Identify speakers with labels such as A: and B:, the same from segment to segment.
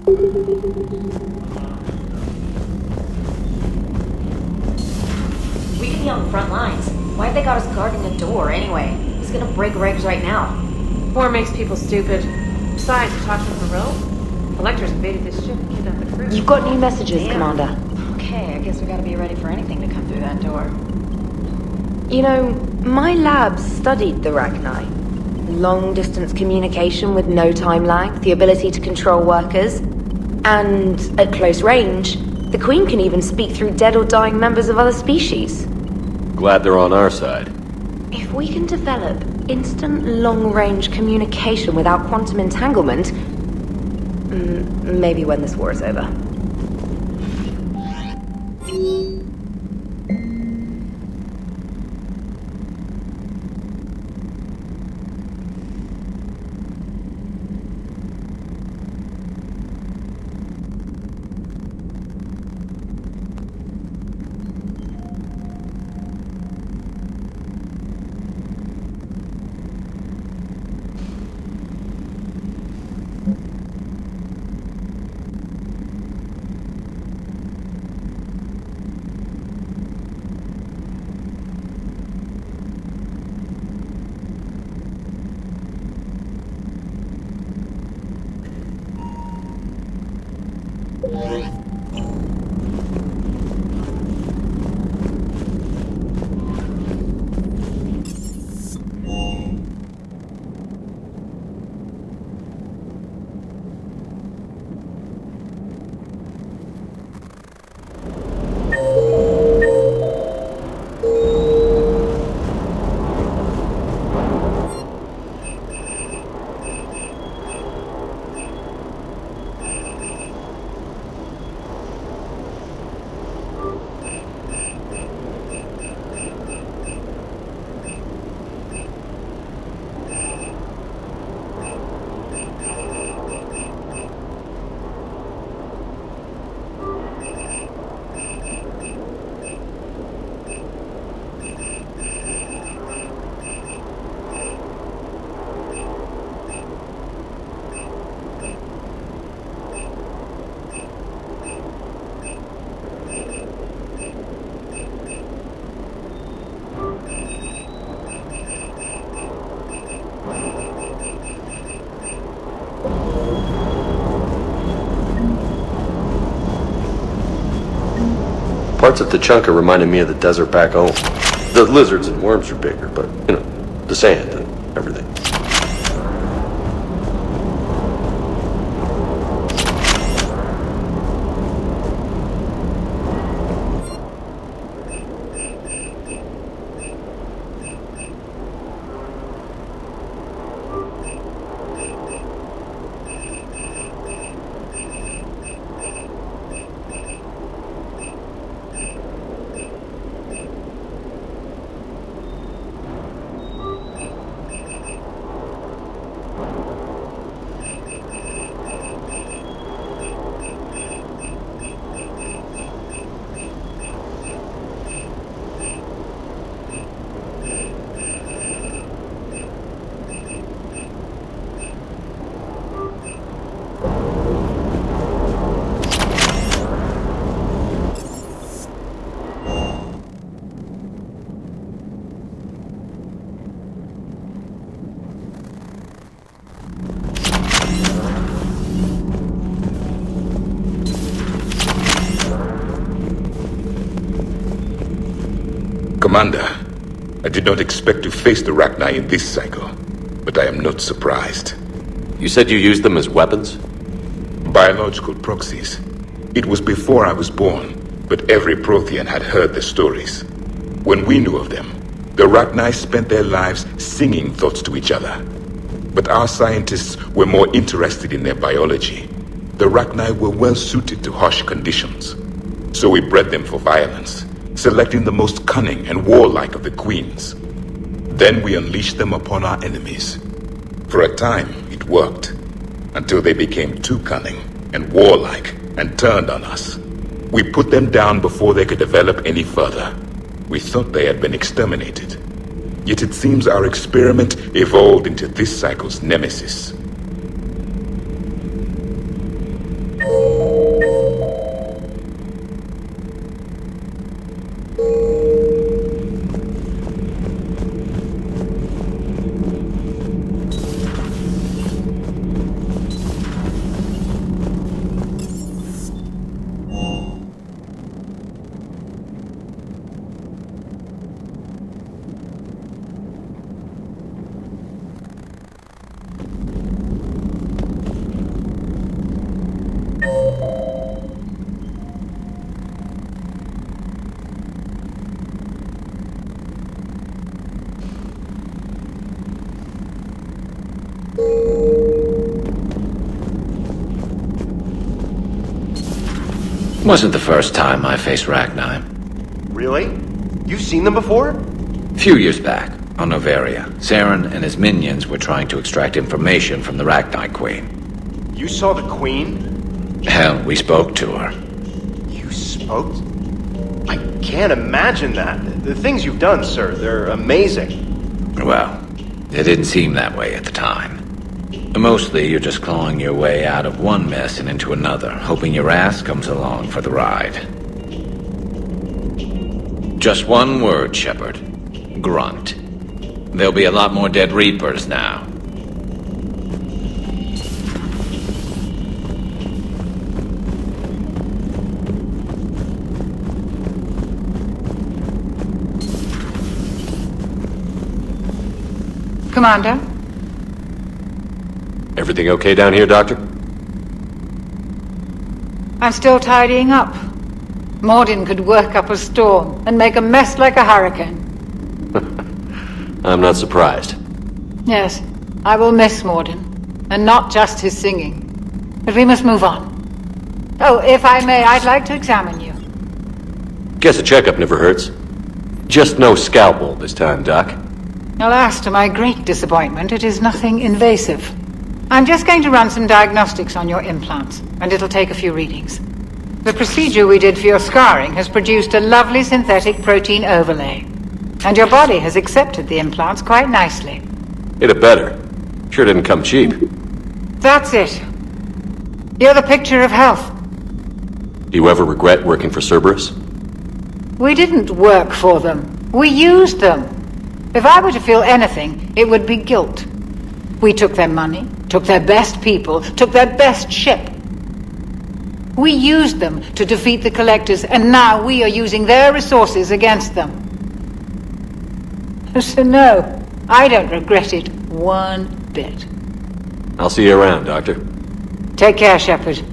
A: We could be on the front lines. Why have they got us guarding the door anyway? He's gonna break regs right now.
B: War makes people stupid. Besides, you talked to him for real? Electors invaded this ship and kidnapped the crew.
C: You've got new messages,
A: Damn.
C: Commander.
A: Okay, I guess we gotta be ready for anything to come through that door.
C: You know, my lab studied the Ragni. Long-distance communication with no time lag, the ability to control workers. And at close range, the Queen can even speak through dead or dying members of other species.
D: Glad they're on our side.
C: If we can develop instant long-range communication without quantum entanglement, maybe when this war is over.
D: Parts of Tachanka reminded me of the desert back home. The lizards and worms are bigger, but, you know, the sand and everything.
E: Commander, I did not expect to face the Ragni in this cycle, but I am not surprised.
D: You said you used them as weapons?
E: Biological proxies. It was before I was born, but every Prothean had heard the stories. When we knew of them, the Ragni spent their lives singing thoughts to each other. But our scientists were more interested in their biology. The Ragni were well suited to harsh conditions. So we bred them for violence, selecting the most cunning and warlike of the queens. Then we unleashed them upon our enemies. For a time, it worked, until they became too cunning and warlike and turned on us. We put them down before they could develop any further. We thought they had been exterminated. Yet it seems our experiment evolved into this cycle's nemesis.
F: Wasn't the first time I faced Rachni.
G: Really? You've seen them before?
F: Few years back, on Novaria, Saren and his minions were trying to extract information from the Rachni Queen.
G: You saw the Queen?
F: Hell, we spoke to her.
G: You spoke? I can't imagine that. The things you've done, sir, they're amazing.
F: Well, it didn't seem that way at the time. Mostly, you're just clawing your way out of one mess and into another, hoping your ass comes along for the ride. Just one word, Shepard. Grunt. There'll be a lot more dead Reapers now.
B: Commander?
D: Everything okay down here, Doctor?
B: I'm still tidying up. Mordin could work up a storm and make a mess like a hurricane.
D: I'm not surprised.
B: Yes, I will miss Mordin. And not just his singing. But we must move on. Oh, if I may, I'd like to examine you.
D: Guess a checkup never hurts. Just no scalpel this time, Doc.
B: Alas, to my great disappointment, it is nothing invasive. I'm just going to run some diagnostics on your implants, and it'll take a few readings. The procedure we did for your scarring has produced a lovely synthetic protein overlay. And your body has accepted the implants quite nicely.
D: It had better. Sure didn't come cheap.
B: That's it. You're the picture of health.
D: Do you ever regret working for Cerberus?
B: We didn't work for them. We used them. If I were to feel anything, it would be guilt. We took their money, took their best people, took their best ship. We used them to defeat the Collectors, and now we are using their resources against them. So no, I don't regret it one bit.
D: I'll see you around, Doctor.
B: Take care, Shepard.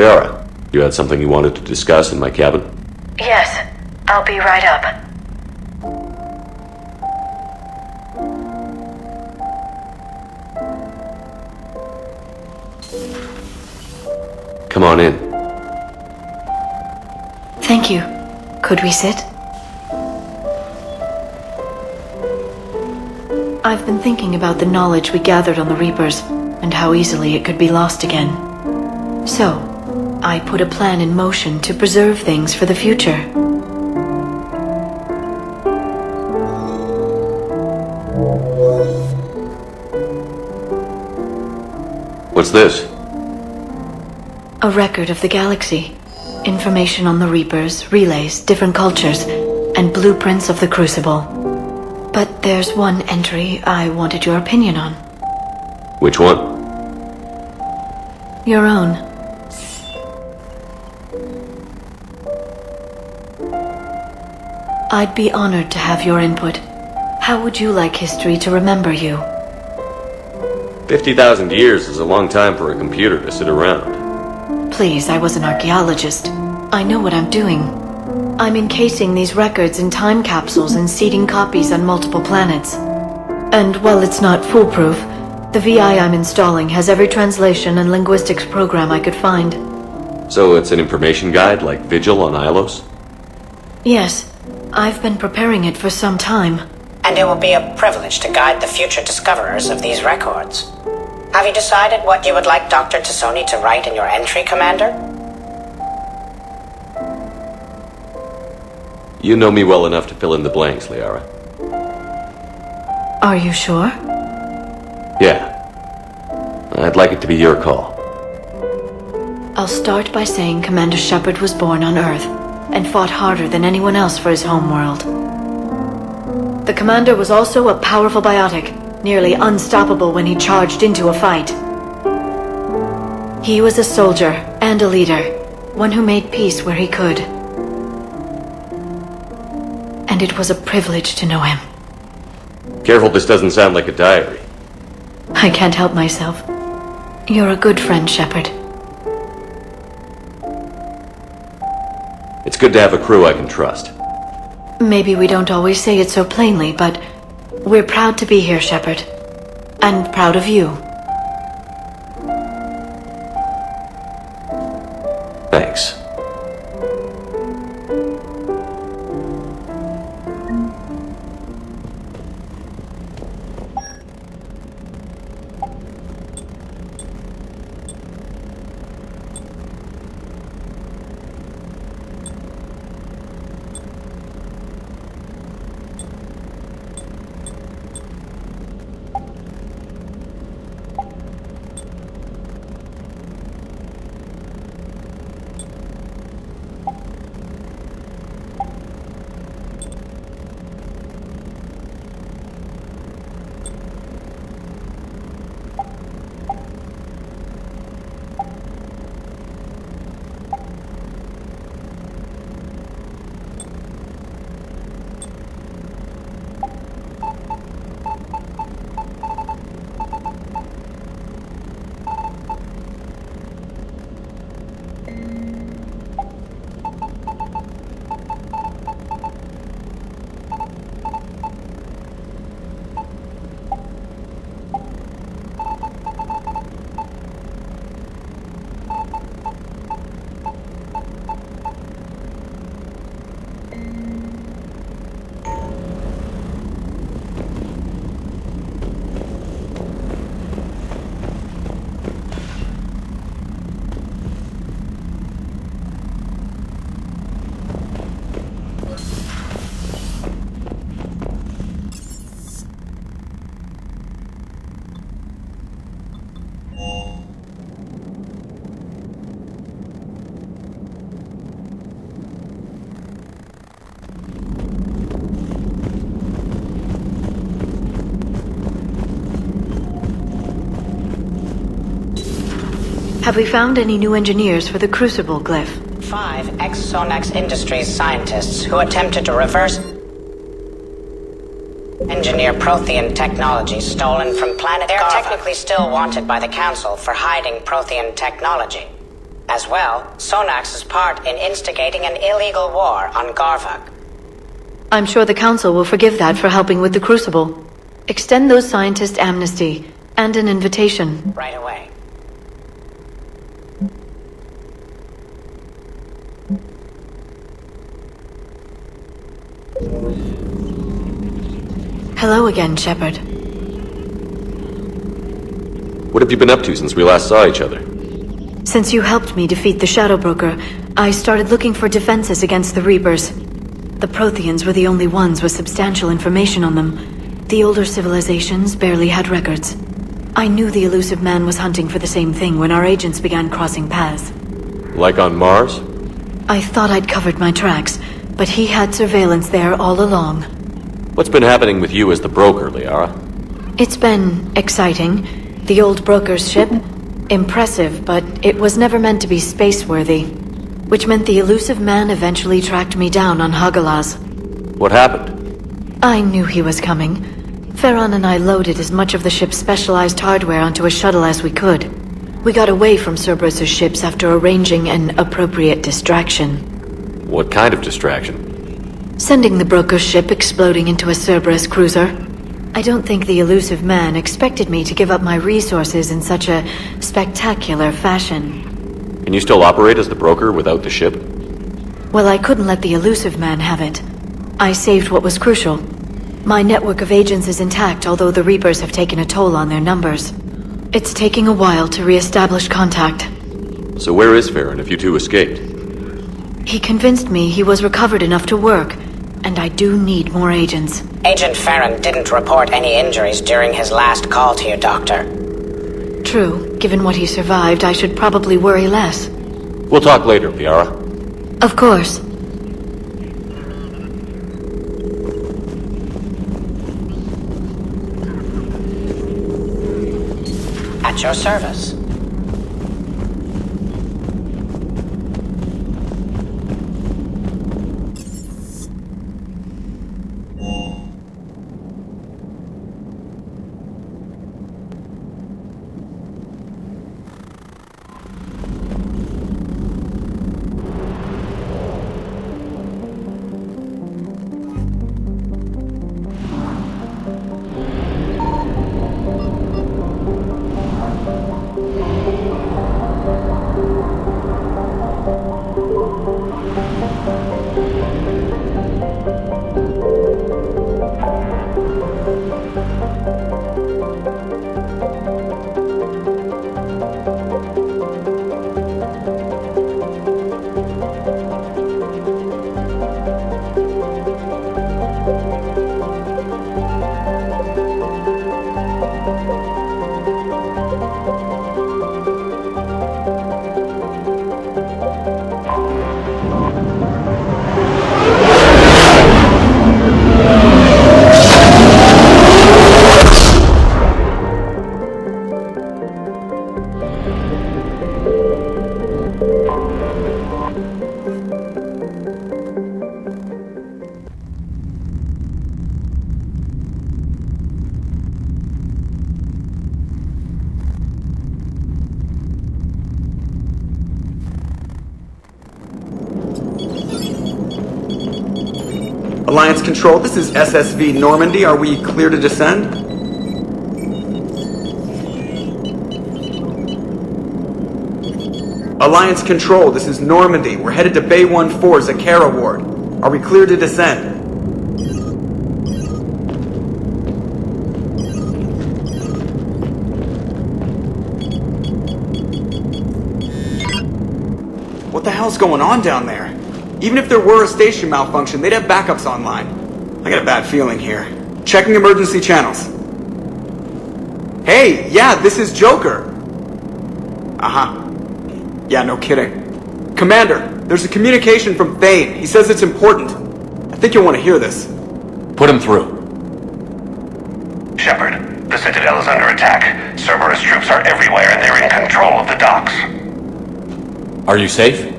D: Liara, you had something you wanted to discuss in my cabin?
C: Yes, I'll be right up.
D: Come on in.
C: Thank you. Could we sit? I've been thinking about the knowledge we gathered on the Reapers, and how easily it could be lost again. So, I put a plan in motion to preserve things for the future.
D: What's this?
C: A record of the galaxy. Information on the Reapers, relays, different cultures, and blueprints of the Crucible. But there's one entry I wanted your opinion on.
D: Which one?
C: Your own. I'd be honored to have your input. How would you like history to remember you?
D: 50,000 years is a long time for a computer to sit around.
C: Please, I was an archaeologist. I know what I'm doing. I'm encasing these records in time capsules and seeding copies on multiple planets. And while it's not foolproof, the VI I'm installing has every translation and linguistics program I could find.
D: So it's an information guide like Vigil on Ilos?
C: Yes. I've been preparing it for some time.
H: And it will be a privilege to guide the future discoverers of these records. Have you decided what you would like Dr. Tassoni to write in your entry, Commander?
D: You know me well enough to fill in the blanks, Liara.
I: Are you sure?
D: Yeah. I'd like it to be your call.
I: I'll start by saying Commander Shepard was born on Earth and fought harder than anyone else for his homeworld. The Commander was also a powerful biotic, nearly unstoppable when he charged into a fight. He was a soldier and a leader, one who made peace where he could. And it was a privilege to know him.
D: Careful, this doesn't sound like a diary.
I: I can't help myself. You're a good friend, Shepard.
D: It's good to have a crew I can trust.
I: Maybe we don't always say it so plainly, but we're proud to be here, Shepard. And proud of you.
D: Thanks.
I: Have we found any new engineers for the Crucible glyph?
H: 5 ex-Sonax Industries scientists who attempted to reverse engineer Prothean technology stolen from planet They're Garva. Technically still wanted by the Council for hiding Prothean technology. As well, Sonax's part in instigating an illegal war on Garvag.
I: I'm sure the Council will forgive that for helping with the Crucible. Extend those scientists amnesty and an invitation.
H: Right away.
I: Hello again, Shepard.
D: What have you been up to since we last saw each other?
I: Since you helped me defeat the Shadow Broker, I started looking for defenses against the Reapers. The Protheans were the only ones with substantial information on them. The older civilizations barely had records. I knew the elusive man was hunting for the same thing when our agents began crossing paths.
D: Like on Mars?
I: I thought I'd covered my tracks, but he had surveillance there all along.
D: What's been happening with you as the broker, Liara?
I: It's been exciting. The old broker's ship? Impressive, but it was never meant to be space-worthy. Which meant the elusive man eventually tracked me down on Hagalaz.
D: What happened?
I: I knew he was coming. Farron and I loaded as much of the ship's specialized hardware onto a shuttle as we could. We got away from Cerberus' ships after arranging an appropriate distraction.
D: What kind of distraction?
I: Sending the broker's ship exploding into a Cerberus cruiser. I don't think the elusive man expected me to give up my resources in such a spectacular fashion.
D: Can you still operate as the broker without the ship?
I: Well, I couldn't let the elusive man have it. I saved what was crucial. My network of agents is intact, although the Reapers have taken a toll on their numbers. It's taking a while to re-establish contact.
D: So where is Farron if you two escaped?
I: He convinced me he was recovered enough to work, and I do need more agents.
H: Agent Farron didn't report any injuries during his last call to you, Doctor.
I: True. Given what he survived, I should probably worry less.
D: We'll talk later, Piara.
I: Of course.
H: At your service.
J: Alliance Control, this is SSV Normandy. Are we clear to descend? Alliance Control, this is Normandy. We're headed to Bay 1-4 Zakara Ward. Are we clear to descend? What the hell's going on down there? Even if there were a station malfunction, they'd have backups online. I got a bad feeling here. Checking emergency channels. Hey, yeah, this is Joker. Uh-huh. Yeah, no kidding. Commander, there's a communication from Thane. He says it's important. I think you'll want to hear this.
F: Put him through.
K: Shepard, the Citadel is under attack. Cerberus troops are everywhere and they're in control of the docks.
F: Are you safe?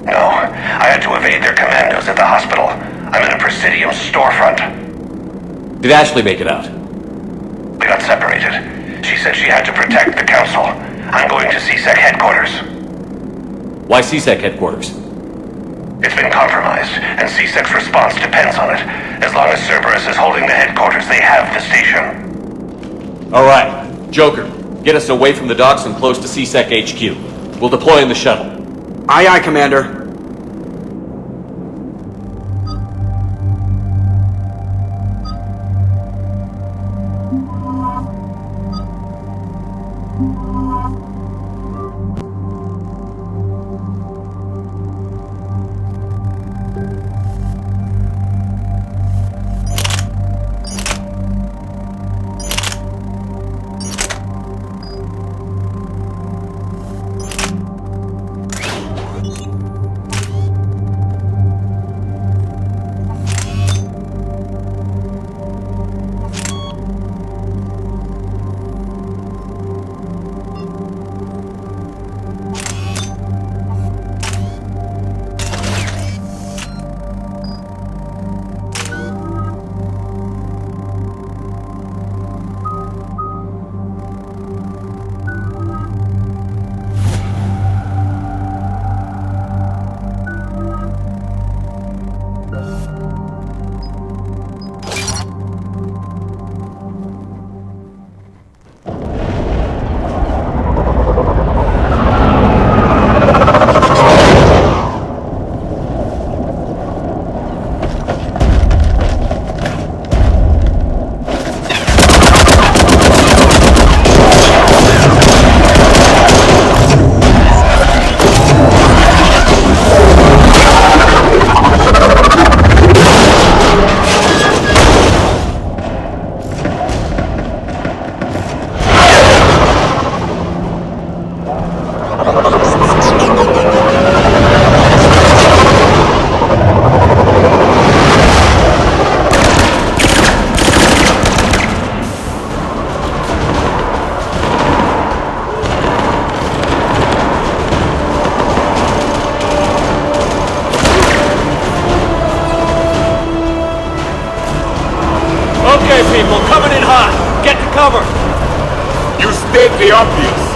K: No, I had to evade their commandos at the hospital. I'm in a Presidium storefront.
F: Did Ashley make it out?
K: We got separated. She said she had to protect the Council. I'm going to CSEC headquarters.
F: Why CSEC headquarters?
K: It's been compromised, and CSEC's response depends on it. As long as Cerberus is holding the headquarters, they have the station.
F: All right, Joker, get us away from the docks and close to CSEC HQ. We'll deploy in the shuttle.
J: Aye, aye, Commander.
E: the obvious.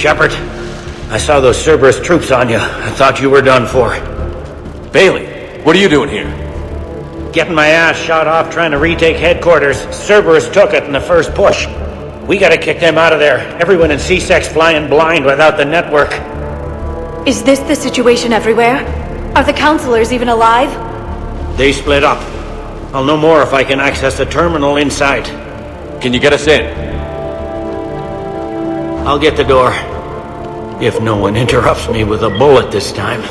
L: Shepard, I saw those Cerberus troops on you. I thought you were done for.
D: Bailey, what are you doing here?
L: Getting my ass shot off trying to retake headquarters. Cerberus took it in the first push. We gotta kick them out of there. Everyone in C-Sec's flying blind without the network.
I: Is this the situation everywhere? Are the counselors even alive?
L: They split up. I'll know more if I can access the terminal inside.
D: Can you get us in?
L: I'll get the door. If no one interrupts me with a bullet this time.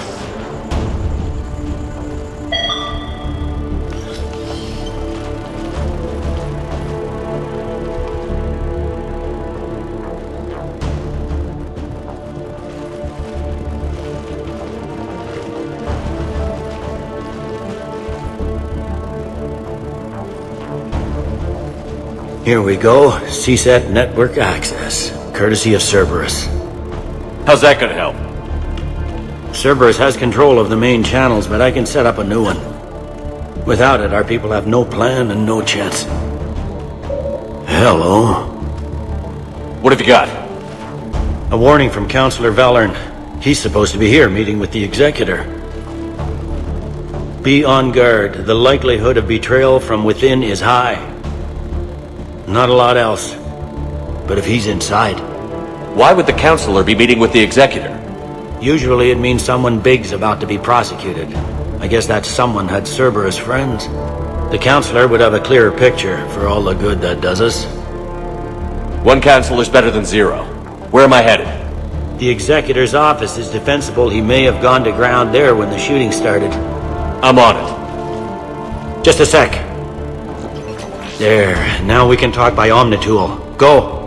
L: Here we go. CSAT network access, courtesy of Cerberus.
M: How's that gonna help?
L: Cerberus has control of the main channels, but I can set up a new one. Without it, our people have no plan and no chance. Hello.
M: What have you got?
L: A warning from Counselor Valern. He's supposed to be here meeting with the Executor. Be on guard. The likelihood of betrayal from within is high. Not a lot else. But if he's inside...
M: Why would the Counselor be meeting with the Executor?
L: Usually it means someone big's about to be prosecuted. I guess that someone had Cerberus friends. The Counselor would have a clearer picture for all the good that does us.
M: One Counselor's better than zero. Where am I headed?
L: The Executor's office is defensible. He may have gone to ground there when the shooting started.
M: I'm on it.
L: Just a sec. There. Now we can talk by Omnitool. Go.